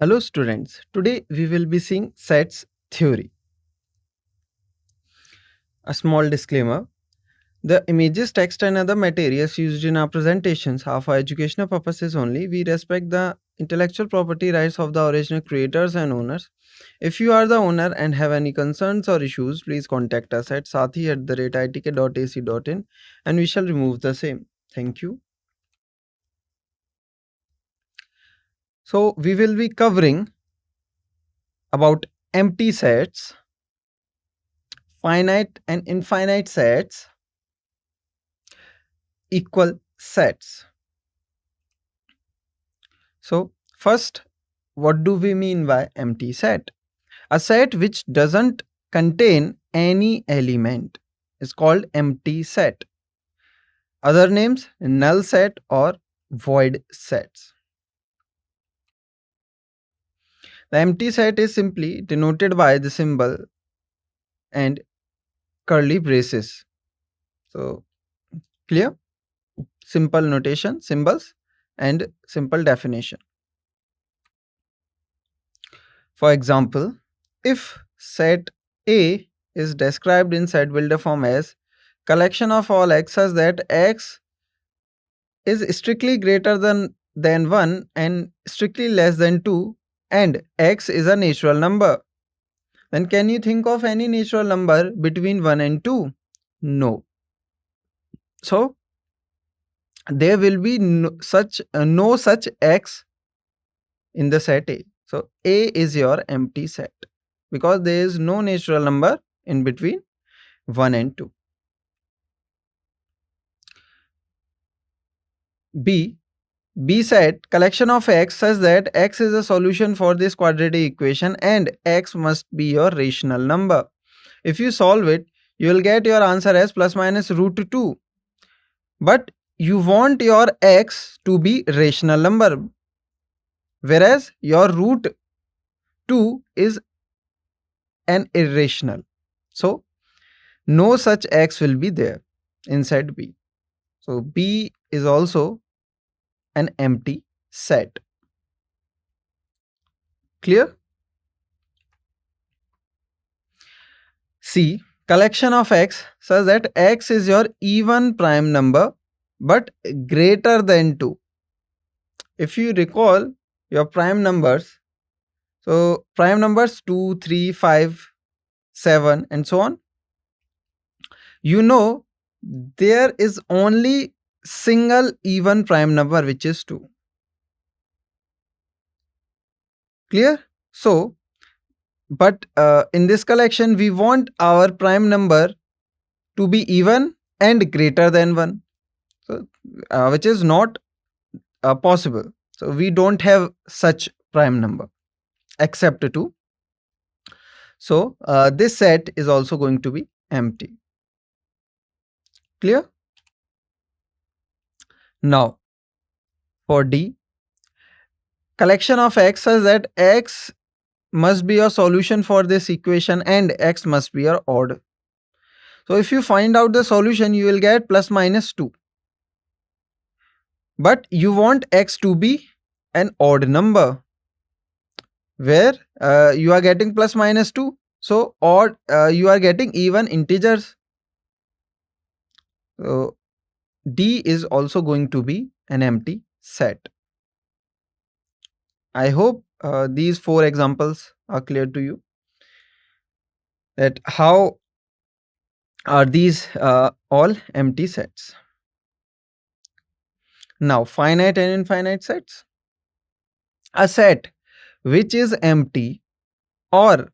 Hello students, today we will be seeing sets theory. A small disclaimer, the images, text and other materials used in our presentations are for educational purposes only. We respect the intellectual property rights of the original creators and owners. If you are the owner and have any concerns or issues, please contact us at sathee@itk.ac.in and we shall remove the same. Thank you. So we will be covering about empty sets, finite and infinite sets, equal sets. So first, what do we mean by empty set? A set which doesn't contain any element is called empty set. Other names, null set or void sets. The empty set is simply denoted by the symbol and curly braces. So clear? Simple notation, symbols and simple definition. For example, if set A is described in set builder form as collection of all x such that x is strictly greater than 1 and strictly less than 2 and x is a natural number, then can you think of any natural number between 1 and 2? No. So there will be no such x in the set A. So A is your empty set because there is no natural number in between 1 and 2. B set collection of x such that x is a solution for this quadratic equation and x must be your rational number. If you solve it, you will get your answer as plus minus root 2. But you want your x to be rational number, whereas your root 2 is an irrational. So no such x will be there in set B. So B is also an empty set. Clear? C. Collection of x such that x is your even prime number but greater than 2. If you recall your prime numbers, so prime numbers 2, 3, 5, 7 and so on, you know there is only single even prime number which is 2. Clear? So but in this collection we want our prime number to be even and greater than 1, so which is not possible. So we don't have such prime number except 2. So this set is also going to be empty. Clear? Now for D, collection of x such that x must be a solution for this equation and x must be your odd. So if you find out the solution, you will get plus minus 2. But you want x to be an odd number where you are getting plus minus 2. So odd, you are getting even integers. So D is also going to be an empty set. I hope these 4 examples are clear to you, that how are these all empty sets. Now finite and infinite sets. A set which is empty or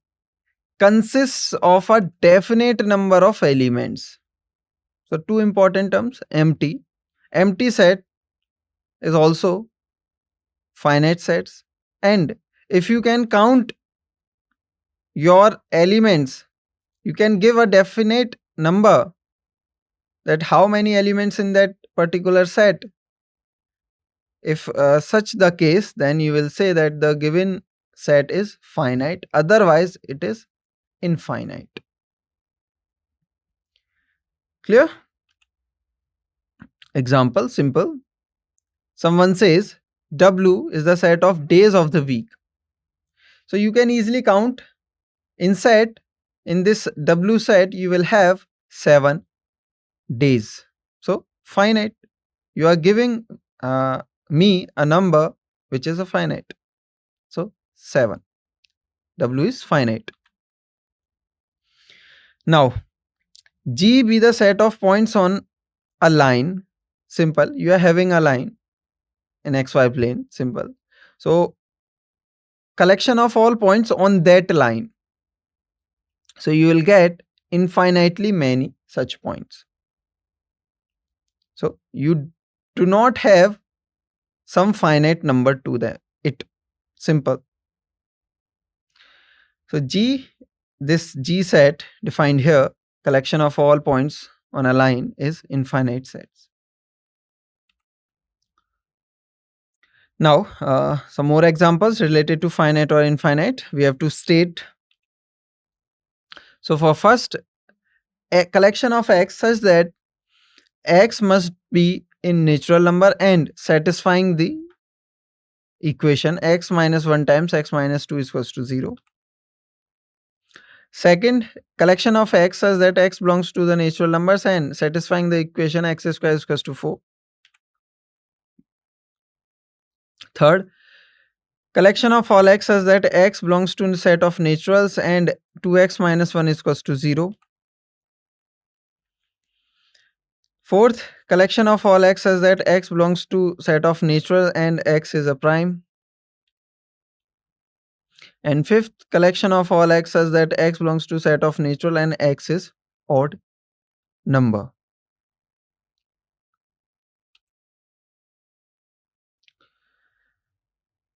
consists of a definite number of elements. So 2 important terms, empty. Empty set is also finite sets, and if you can count your elements, you can give a definite number that how many elements in that particular set. If such the case, then you will say that the given set is finite, otherwise it is infinite. Clear? Example, simple. Someone says W is the set of days of the week. So you can easily count in set, in this W set, you will have 7 days. So finite. You are giving me a number which is a finite. So 7. W is finite. Now, G be the set of points on a line. Simple. You are having a line in XY plane. Simple. So collection of all points on that line. So you will get infinitely many such points. So you do not have some finite number to it. Simple. So G, this G set defined here, collection of all points on a line, is infinite sets. Now, some more examples related to finite or infinite. We have to state. So for first, a collection of x such that x must be in natural number and satisfying the equation x minus 1 times x minus 2 is equals to 0. Second, collection of x such that x belongs to the natural numbers and satisfying the equation x square is equals to 4. Third, collection of all x such that x belongs to a set of naturals and 2x minus 1 is equals to 0. Fourth, collection of all x such that x belongs to set of natural and x is a prime. And fifth, collection of all x such that x belongs to set of natural and x is odd number.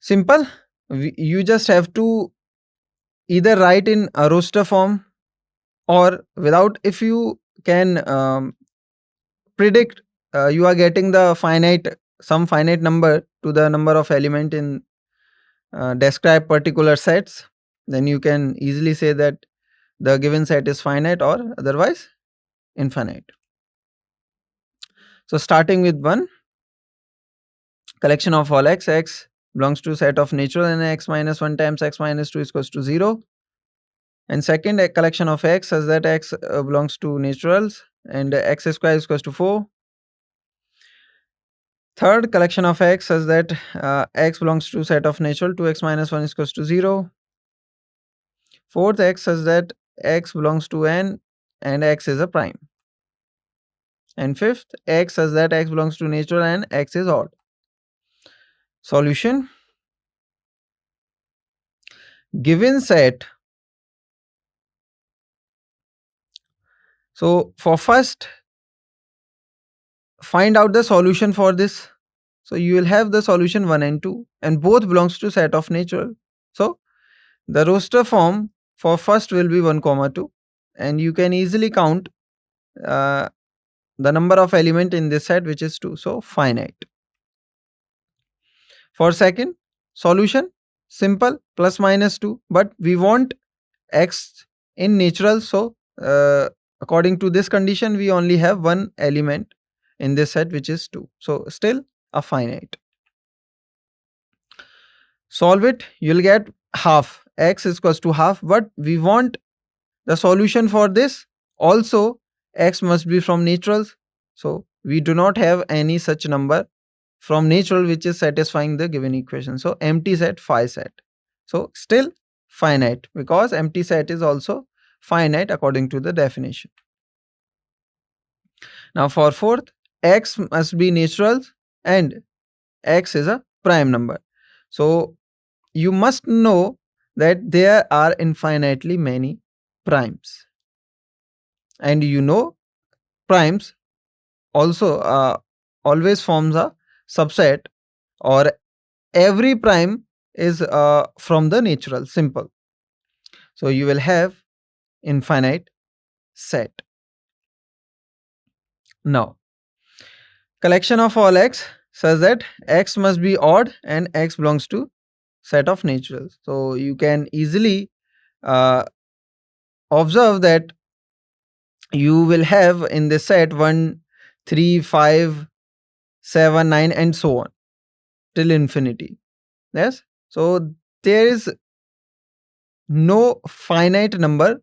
Simple. You just have to either write in a roster form or without, if you can predict you are getting the some finite number to the number of element in describe particular sets, then you can easily say that the given set is finite or otherwise infinite. So starting with 1, collection of all x belongs to set of natural and x minus 1 times x minus 2 is equals to 0. And second, a collection of x such that x belongs to naturals and x square is equals to 4. Third, collection of x such that x belongs to set of natural 2x minus 1 is equals to 0. Fourth, x such that x belongs to n and x is a prime. And fifth, x such that x belongs to natural and x is odd. Solution. Given set. So for first, find out the solution for this. So you will have the solution 1 and 2 and both belongs to set of natural. So the roster form for first will be 1 comma 2 and you can easily count the number of element in this set which is 2. So finite. For second, solution simple plus minus 2, but we want x in natural. So according to this condition we only have one element in this set which is 2. So still a finite. Solve it, you'll get half, x is equals to half, but we want the solution for this also x must be from naturals. So we do not have any such number from natural which is satisfying the given equation. So empty set, phi set. So still finite because empty set is also finite according to the definition. Now for fourth, x must be natural and x is a prime number. So you must know that there are infinitely many primes. And you know primes also always forms a subset or every prime is from the natural. Simple. So you will have infinite set. Now collection of all x says that x must be odd and x belongs to set of naturals. So you can easily observe that you will have in this set 1, 3, 5, 7, 9 and so on till infinity. Yes. So there is no finite number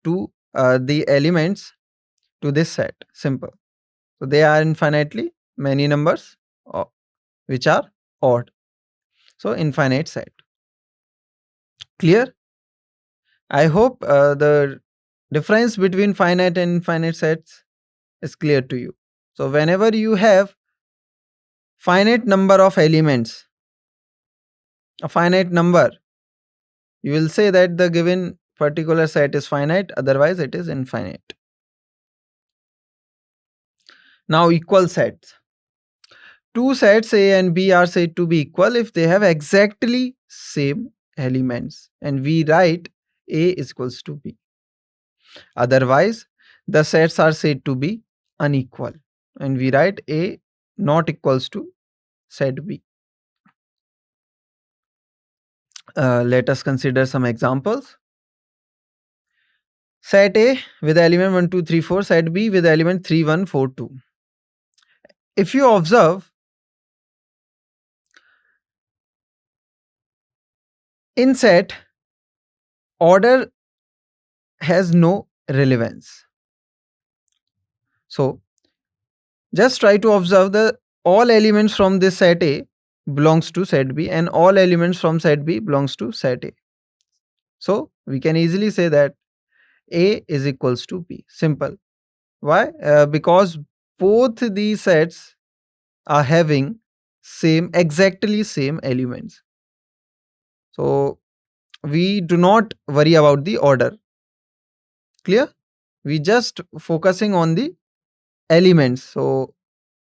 to the elements to this set. Simple. So they are infinitely many numbers which are odd. So infinite set. Clear? I hope the difference between finite and infinite sets is clear to you. So whenever you have finite number of elements, a finite number, you will say that the given particular set is finite, otherwise it is infinite. Now equal sets. Two sets A and B are said to be equal if they have exactly same elements, and we write A is equals to B. Otherwise, the sets are said to be unequal, and we write A not equals to set B. Let us consider some examples. Set A with element 1, 2, 3, 4, set B with element 3, 1, 4, 2. If you observe, in set, order has no relevance. So, just try to observe the all elements from this set A belongs to set B and all elements from set B belongs to set A. So, we can easily say that A is equals to B. Simple. Why? Because both these sets are having exactly same elements. So we do not worry about the order. Clear? We just focusing on the elements. So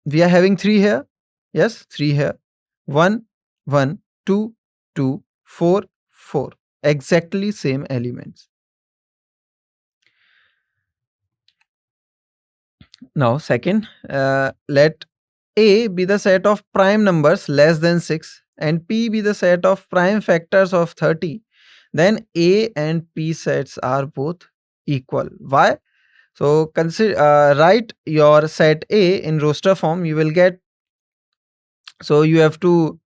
we are having 3 here. Yes, 3 here. 1, 1, 2, 2, 4, 4. Exactly same elements. Now second, let A be the set of prime numbers less than 6 and P be the set of prime factors of 30. Then A and P sets are both equal. Why? So consider write your set A in roster form. You will get, so you have to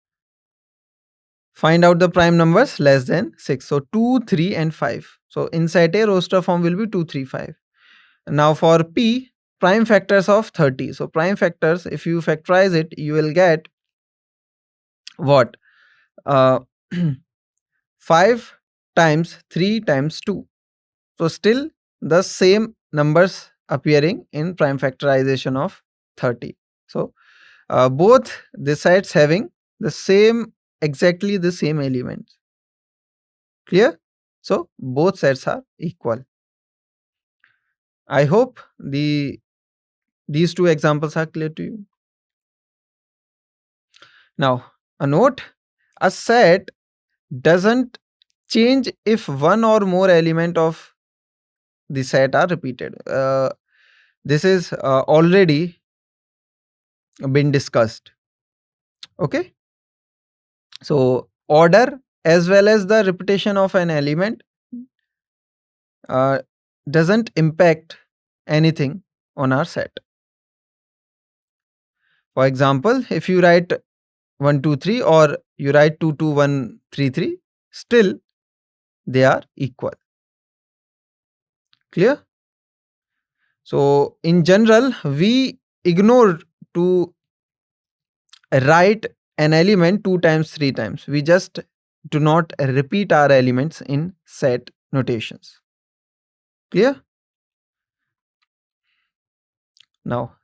find out the prime numbers less than 6. So 2, 3 and 5. So in set A, roster form will be 2, 3, 5. Now for P, prime factors of 30. So prime factors, if you factorize it, you will get what? 5 times 3 times 2. So still the same numbers appearing in prime factorization of 30. So both the sets having the same, exactly the same elements. Clear? So both sets are equal. I hope these two examples are clear to you. Now a note, a set doesn't change if one or more element of the set are repeated. This is already been discussed. Okay. So order as well as the repetition of an element doesn't impact anything on our set. For example, if you write 1, 2, 3 or you write 2, 2, 1, 3, 3, still they are equal. Clear? So in general, we ignore to write an element 2 times, 3 times. We just do not repeat our elements in set notations. Clear? Now,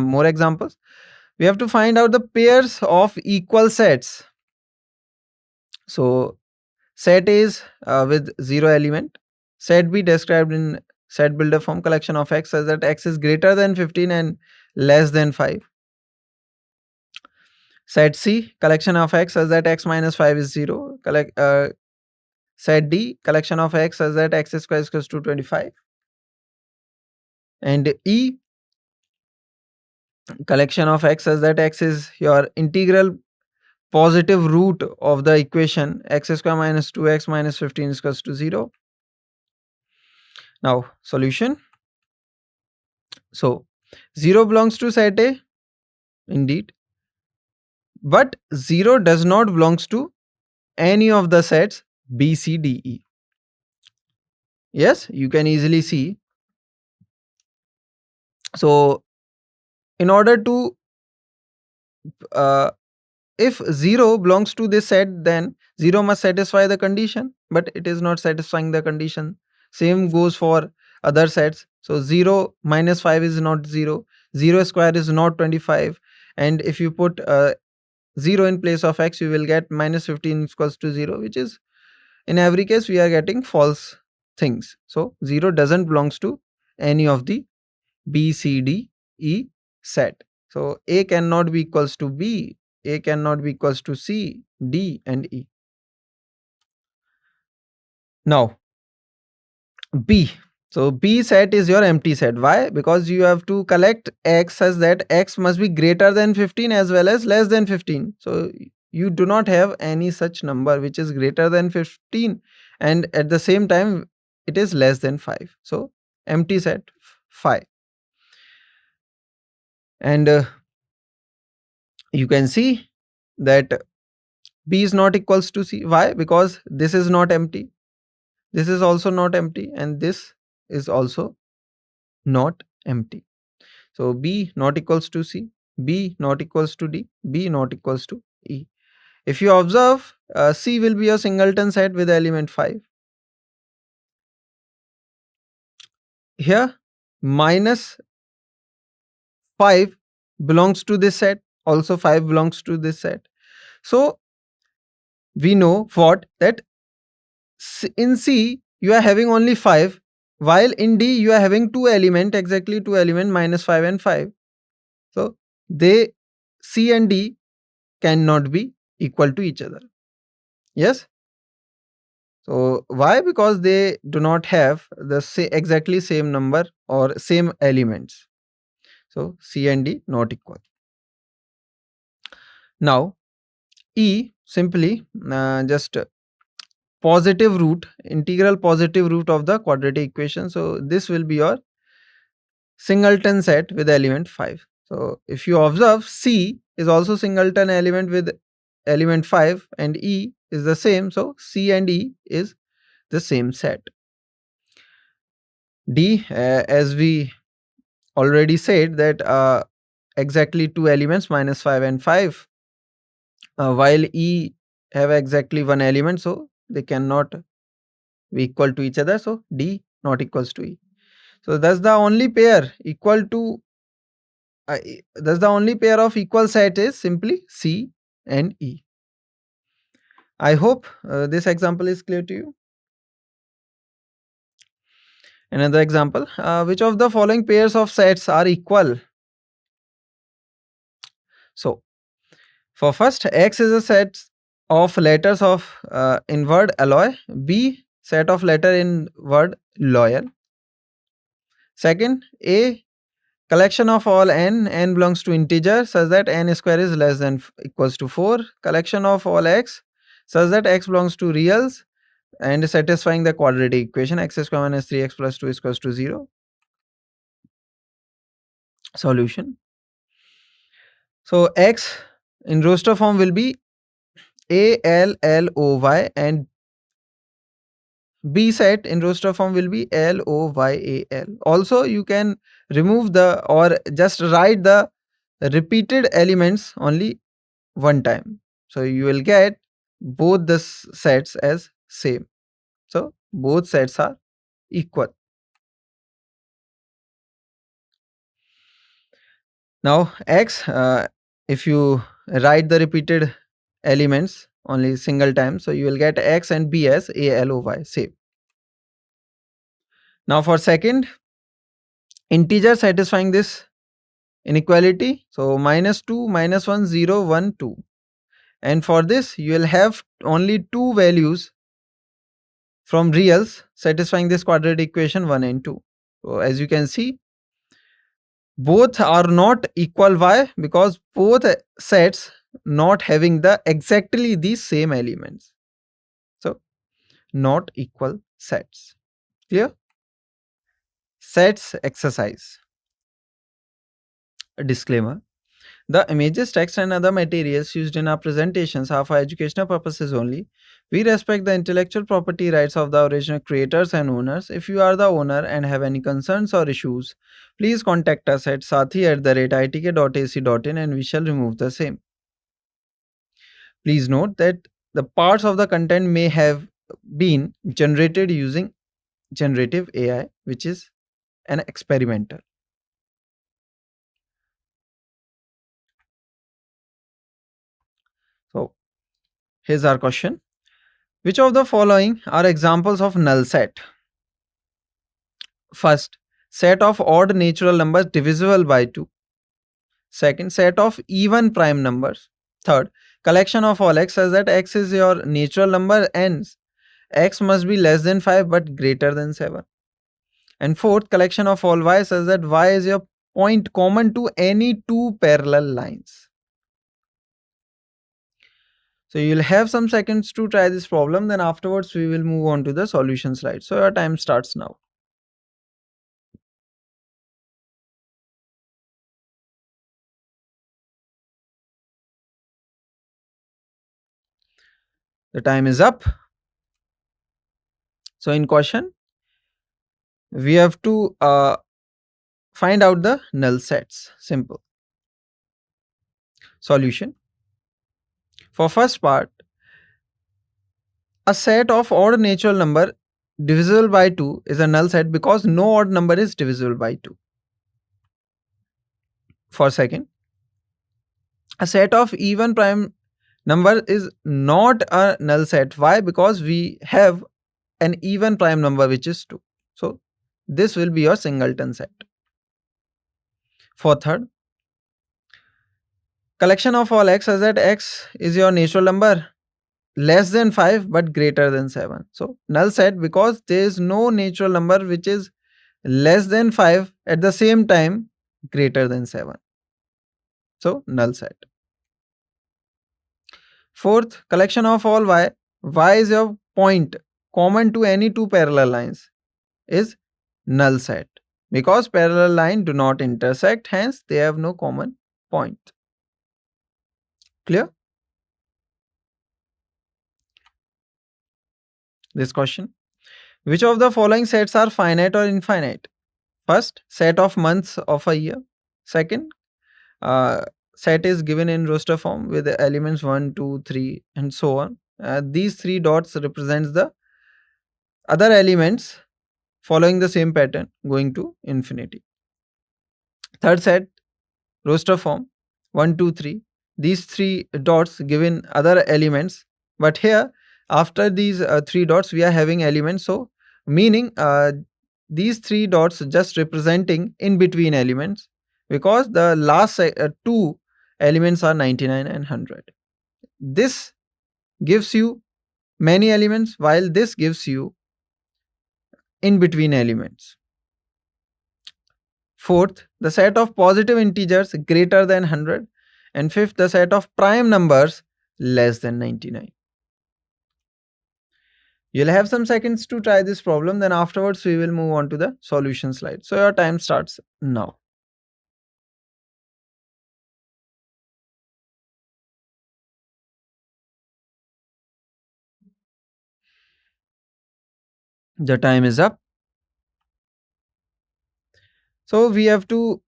more examples. We have to find out the pairs of equal sets. So, set A is with 0 element. Set B described in set builder form, collection of x such that x is greater than 15 and less than 5. Set C, collection of x such that x minus 5 is 0. Set D, collection of x such that x square is equals to 25. And E, collection of x such that x is your integral positive root of the equation x square minus 2x minus 15 is equals to 0. Now solution. So 0 belongs to set A, indeed, but 0 does not belongs to any of the sets B, C, D, E. Yes, you can easily see. So in order to uh, if 0 belongs to this set, then 0 must satisfy the condition, but it is not satisfying the condition. Same goes for other sets. So 0 minus 5 is not 0, 0 square is not 25, and if you put 0 in place of x, you will get minus 15 equals to 0, which is, in every case we are getting false things. So 0 doesn't belongs to any of the B, C, D, E set. So A cannot be equals to B, A cannot be equals to C, D and E. Now B. So B set is your empty set. Why? Because you have to collect x such that x must be greater than 15 as well as less than 15. So you do not have any such number which is greater than 15 and at the same time it is less than 5. So empty set 5. And you can see that B is not equals to C. Why? Because this is not empty. This is also not empty and this is also not empty. So B not equals to C, B not equals to D, B not equals to E. If you observe, C will be a singleton set with element 5. Here minus 5 belongs to this set, also 5 belongs to this set. So we know what, that in C you are having only 5, while in D you are having two element, exactly two element, minus 5 and 5. So they, C and D cannot be equal to each other. Yes. So why? Because they do not have the exactly same number or same elements. So C and D not equal. Now E simply just positive root, integral positive root of the quadratic equation. So this will be your singleton set with element 5. So if you observe, C is also singleton element with element 5 and E is the same. So C and E is the same set. D, as we already said, that exactly two elements, minus 5 and 5, while E have exactly one element, so they cannot be equal to each other. So D not equals to E. So that's the only pair equal to thus the only pair of equal set is simply C and E. I hope this example is clear to you. Another example, which of the following pairs of sets are equal? So for first, X is a set of letters of in word alloy, B set of letter in word loyal. Second, A collection of all n belongs to integer such that n square is less than equals to 4. Collection of all x such that x belongs to reals and satisfying the quadratic equation x square minus 3x plus 2 is equals to 0. Solution. So x in roster form will be ALLOY and B set in roster form will be LOYAL. Also you can remove the or just write the repeated elements only one time. So you will get both the sets as same. So both sets are equal. Now X, if you write the repeated elements only single time, so you will get X and B as ALOY, same. Now for second, integer satisfying this inequality, so minus 2, minus 1, 0, 1, 2. And for this you will have only two values from reals satisfying this quadratic equation 1 and 2. So as you can see, both are not equal. Why? Because both sets not having the exactly the same elements. So not equal sets. Clear? Sets exercise. A disclaimer. The images, text, and other materials used in our presentations are for educational purposes only. We respect the intellectual property rights of the original creators and owners. If you are the owner and have any concerns or issues, please contact us at sathee@itk.ac.in and we shall remove the same. Please note that the parts of the content may have been generated using generative AI, which is an experimental. So, here's our question. Which of the following are examples of null set? First, set of odd natural numbers divisible by 2. Second, set of even prime numbers. Third, collection of all x such that x is your natural number and x must be less than 5 but greater than 7. And fourth, collection of all y such that y is your point common to any two parallel lines. So you'll have some seconds to try this problem, then afterwards we will move on to the solution slide. So your time starts now. The time is up. So in question, we have to find out the null sets. Simple. Solution. For first part, a set of odd natural number divisible by 2 is a null set because no odd number is divisible by 2. For second, a set of even prime number is not a null set. Why? Because we have an even prime number which is 2. So this will be your singleton set. For third, collection of all x such that x is your natural number less than 5 but greater than 7. So null set because there is no natural number which is less than 5 at the same time greater than 7. So null set. Fourth, collection of all y. Y is your point common to any two parallel lines is null set because parallel lines do not intersect, hence they have no common point. Clear? This question. Which of the following sets are finite or infinite? First, set of months of a year. Second, set is given in roster form with the elements 1, 2, 3 and so on. These three dots represents the other elements following the same pattern going to infinity. Third set, roster form 1, 2, 3. These three dots given other elements, but here after these three dots we are having elements, so meaning these three dots just representing in between elements because the last two elements are 99 and 100. This gives you many elements while this gives you in between elements. Fourth, the set of positive integers greater than 100. And fifth, the set of prime numbers less than 99. You'll have some seconds to try this problem, then afterwards we will move on to the solution slide. So your time starts now. The time is up. So we have to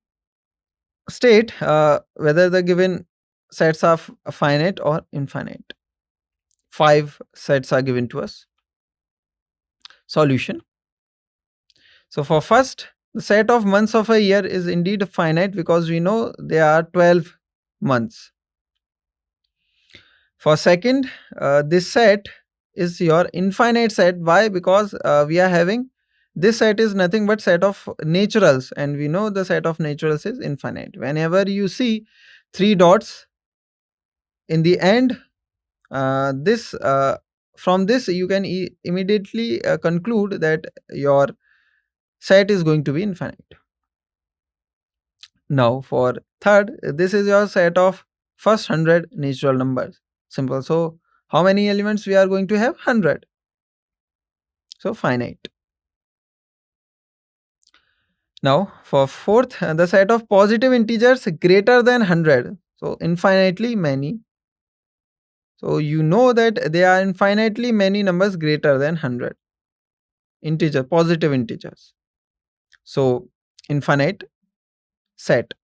state whether the given sets are finite or infinite. 5 sets are given to us. Solution. So for first, the set of months of a year is indeed finite because we know there are 12 months. For second, this set is your infinite set. Why? Because we are having this set is nothing but set of naturals and we know the set of naturals is infinite. Whenever you see three dots in the end, from this you can immediately conclude that your set is going to be infinite. Now for third, this is your set of first 100 natural numbers. Simple. So how many elements we are going to have? 100. So finite. Now for fourth, the set of positive integers greater than 100. So infinitely many. So you know that there are infinitely many numbers greater than 100. Integer, positive integers. So infinite set.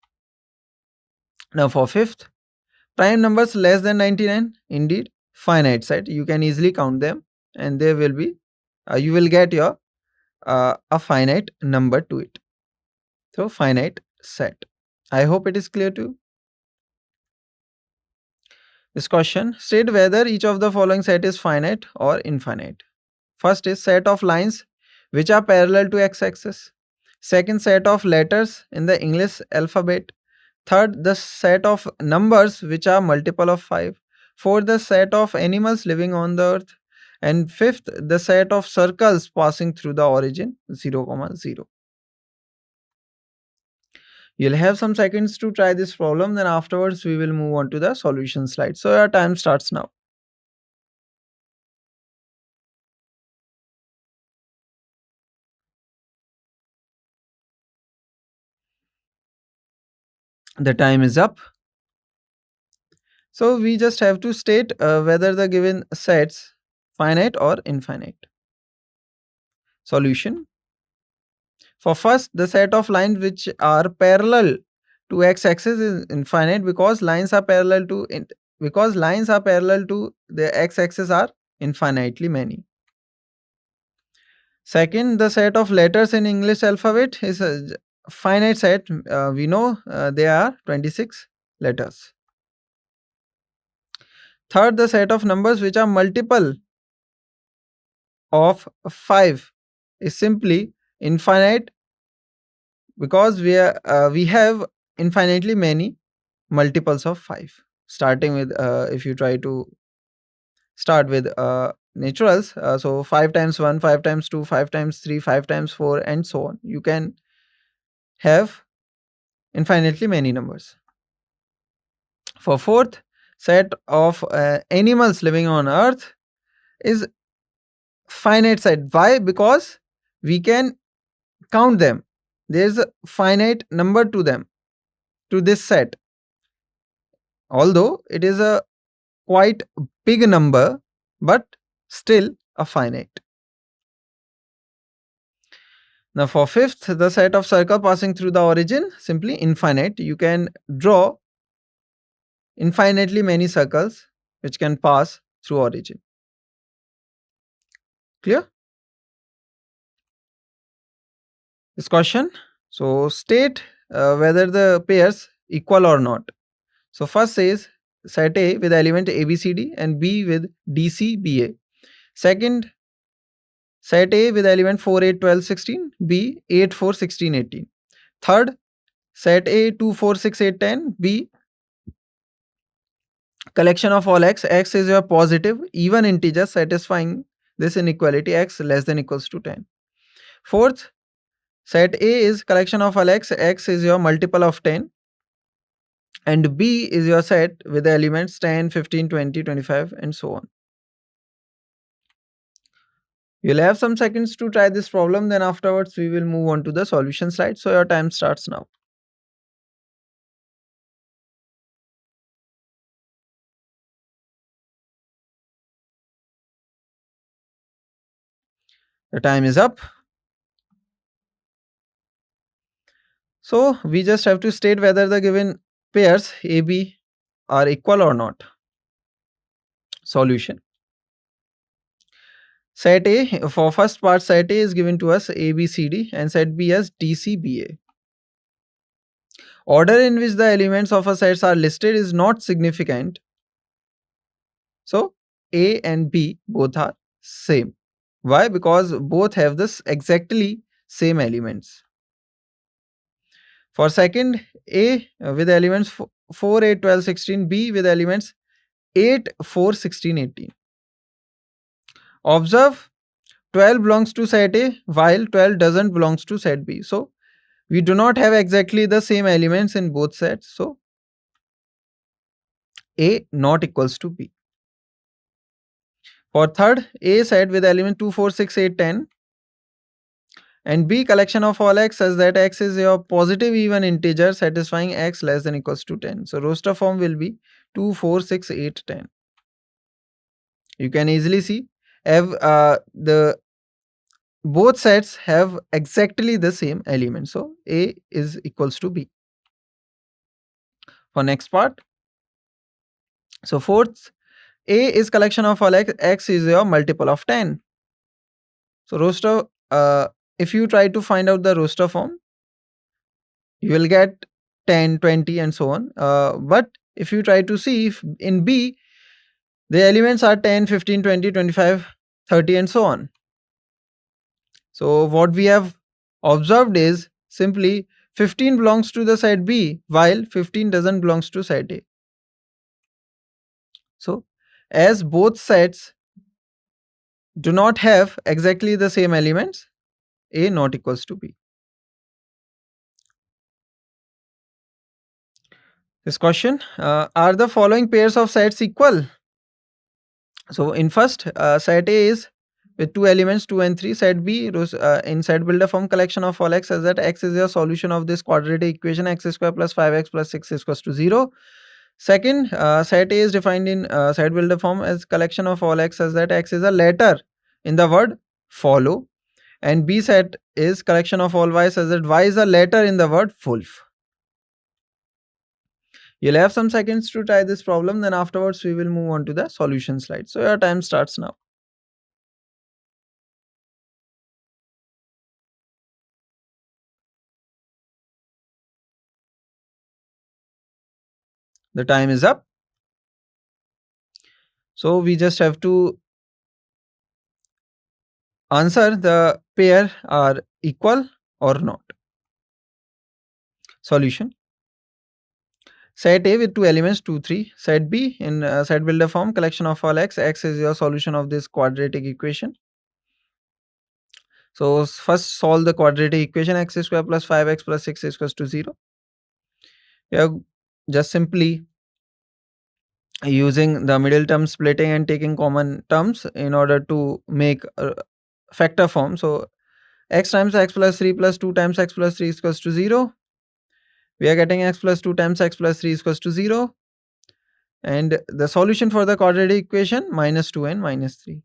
Now for fifth, prime numbers less than 99. Indeed, finite set. You can easily count them, and there will be you will get your a finite number to it. So finite set. I hope it is clear to you. This question, state whether each of the following set is finite or infinite. First is set of lines which are parallel to x-axis. Second, set of letters in the English alphabet. Third, the set of numbers which are multiple of 5. Fourth, the set of animals living on the earth. And fifth, the set of circles passing through the origin 0, 0. You'll have some seconds to try this problem, then afterwards we will move on to the solution slide. So your time starts now. The time is up. So we just have to state whether the given sets finite or infinite. Solution. For first, the set of lines which are parallel to x-axis is infinite because lines are parallel to the x-axis are infinitely many. Second, the set of letters in English alphabet is a finite set. We know there are 26 letters. Third, the set of numbers which are multiple of 5 is simply infinite because we have infinitely many multiples of 5. Starting with if you try to start with naturals, so 5 times 1, 5 times 2, 5 times 3, 5 times 4, and so on. You can have infinitely many numbers. For fourth, set of animals living on earth is finite set. Why? Because we can count them. There is a finite number to them, to this set. Although it is a quite big number, but still a finite. Now for fifth, the set of circle passing through the origin, simply infinite. You can draw infinitely many circles which can pass through origin. Clear? This question. So state whether the pairs equal or not. So first says set A with element ABCD and B with DCBA. Second, set A with element 4, 8, 12, 16, B 8, 4, 16, 18. Third, set A 2, 4, 6, 8, 10, B collection of all x. X is your positive even integer satisfying this inequality x less than equals to 10. Fourth, set A is collection of all x. X is your multiple of 10. And B is your set with the elements 10, 15, 20, 25 and so on. You'll have some seconds to try this problem, then afterwards we will move on to the solution slide. So your time starts now. The time is up. So we just have to state whether the given pairs AB are equal or not. Solution. Set A, for first part, set A is given to us ABCD and set B as DCBA. Order in which the elements of a set are listed is not significant. So A and B both are same. Why? Because both have this exactly same elements. For second, A with elements 4, 8, 12, 16, B with elements 8, 4, 16, 18. Observe 12 belongs to set A while 12 doesn't belongs to set B. So we do not have exactly the same elements in both sets. So A not equals to B. For third, A set with element 2, 4, 6, 8, 10 And B, collection of all x such that x is your positive even integer satisfying x less than equals to 10. So roster form will be 2, 4, 6, 8, 10. You can easily see the both sets have exactly the same element. So A is equals to B. For next part, so fourth, A is collection of all x is your multiple of 10. So roster, if you try to find out the roster form, you will get 10, 20 and so on. But if you try to see if in B, the elements are 10, 15, 20, 25, 30 and so on. So what we have observed is simply 15 belongs to the set B while 15 doesn't belongs to set A. So as both sets do not have exactly the same elements, A not equals to B. This question, are the following pairs of sets equal? So in first, set A is with two elements 2 and 3. Set B in set builder form collection of all x such that x is your solution of this quadratic equation x square plus 5x plus 6 is equals to 0. Second, set A is defined in set builder form as collection of all x such that x is a letter in the word follow, and B set is collection of all y such that y is a letter in the word wolf. You'll have some seconds to try this problem, then afterwards we will move on to the solution slide. So your time starts now. The time is up. So we just have to answer the pair are equal or not. Solution. Set A with two elements 2, 3. Set B in set builder form collection of all x. X is your solution of this quadratic equation. So first solve the quadratic equation x square plus 5x plus 6 is equals to 0. We are just simply using the middle term splitting and taking common terms in order to make a factor form. So x times x plus 3 plus 2 times x plus 3 is equals to 0. We are getting x plus 2 times x plus 3 is equals to 0. And the solution for the quadratic equation minus 2 and minus 3.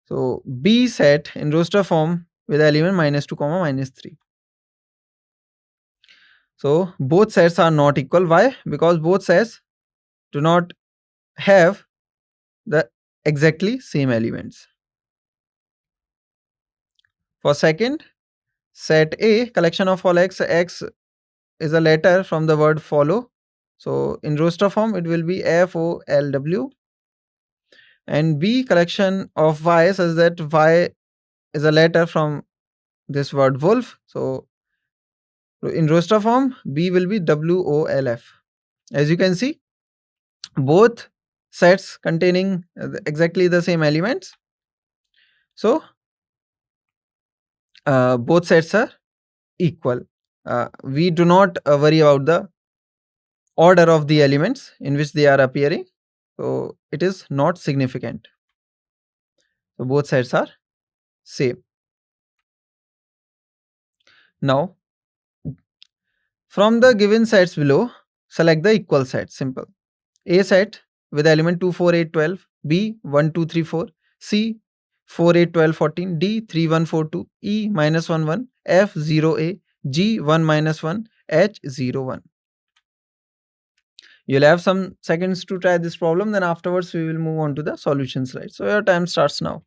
So B set in roster form with element minus 2 comma minus 3. So both sets are not equal. Why? Because both sets do not have the exactly same elements. For second, set A collection of all x. X is a letter from the word follow. So in roster form it will be FOLW. And B collection of y such that y is a letter from this word wolf. So in roster form B will be WOLF. As you can see, both sets containing exactly the same elements. So both sets are equal. We do not worry about the order of the elements in which they are appearing. So it is not significant. So both sets are same. Now from the given sets below, select the equal set. Simple. A set with element 2, 4, 8, 12. B 1, 2, 3, 4. C 4, 8, 12, 14. D 3, 1, 4, 2. E minus 1, 1. F 0, A. G 1, minus 1. H 0, 1. You'll have some seconds to try this problem, then afterwards we will move on to the solution slide. So your time starts now.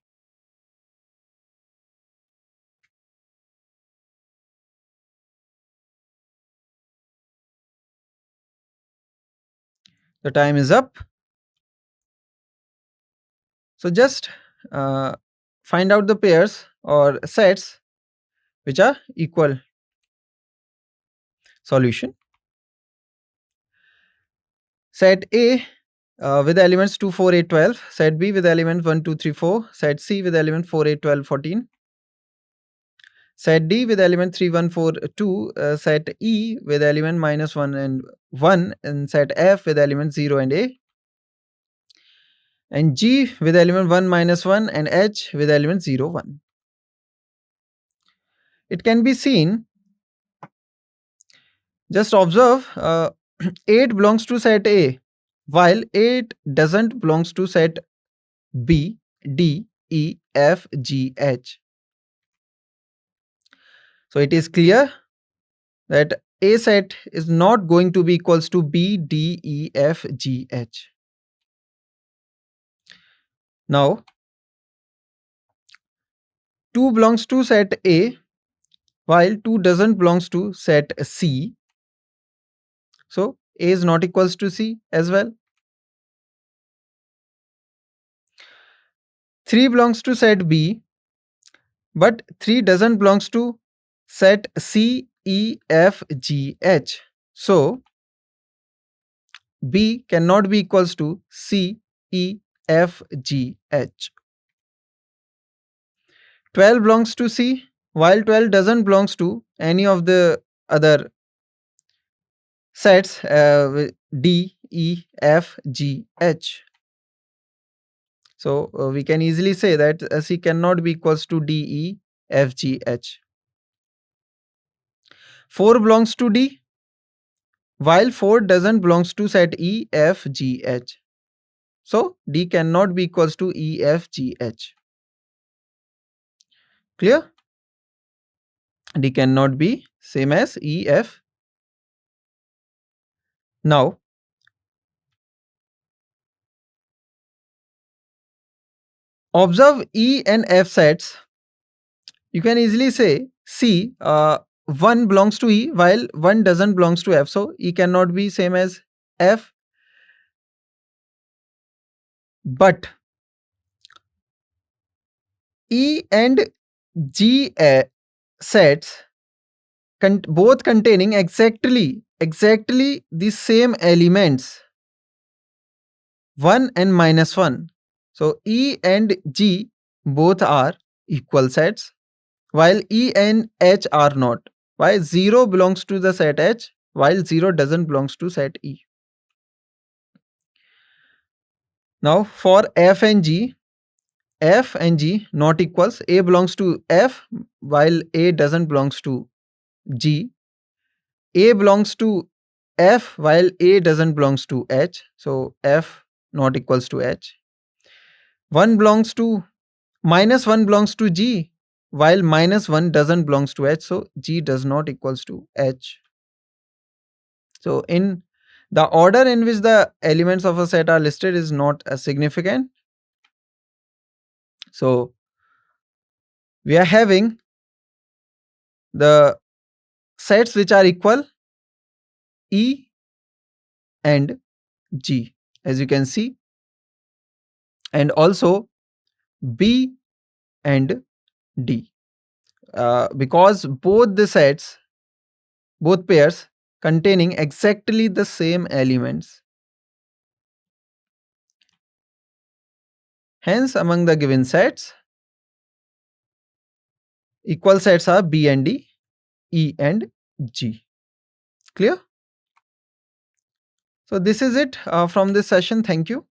The time is up. So just find out the pairs or sets which are equal. Solution. Set A with elements 2, 4, 8, 12. Set B with elements 1, 2, 3, 4. Set C with element 4, 8, 12, 14. Set D with element 3, 1, 4, 2. Set E with element minus 1 and 1. And set F with element 0 and A. And G with element 1, minus 1. And H with element 0, 1. it can be seen. Just observe, 8 belongs to set A, while 8 doesn't belongs to set B, D, E, F, G, H. So it is clear that A set is not going to be equals to B, D, E, F, G, H. Now 2 belongs to set A, while 2 doesn't belongs to set C. So A is not equals to C as well. 3 belongs to set B, but 3 doesn't belongs to set C, E, F, G, H. So B cannot be equals to C, E, F, G, H. 12 belongs to C, while 12 doesn't belongs to any of the other sets D, E, F, G, H. So we can easily say that C cannot be equals to D, E, F, G, H. 4 belongs to D, while 4 doesn't belongs to set E, F, G, H. So D cannot be equals to E, F, G, H. Clear? D cannot be same as E, F. Now observe E and F sets. You can easily say C, 1 belongs to E while 1 doesn't belongs to F. So E cannot be same as F. But E and G sets both containing exactly the same elements, 1 and -1. So E and G both are equal sets, while E and H are not. Why? 0 belongs to the set H, while 0 doesn't belongs to set E. Now for F and G not equals. A belongs to F, while A doesn't belongs to G. A belongs to F, while A doesn't belongs to H. So F not equals to H. 1 belongs to -1 belongs to G, while -1 doesn't belongs to H. So G does not equals to H. So in the order in which the elements of a set are listed is not as significant. So we are having the sets which are equal, E and G, as you can see, and also B and D, because both pairs containing exactly the same elements. Hence, among the given sets, equal sets are B and D, E and G. Clear? So this is it from this session. Thank you.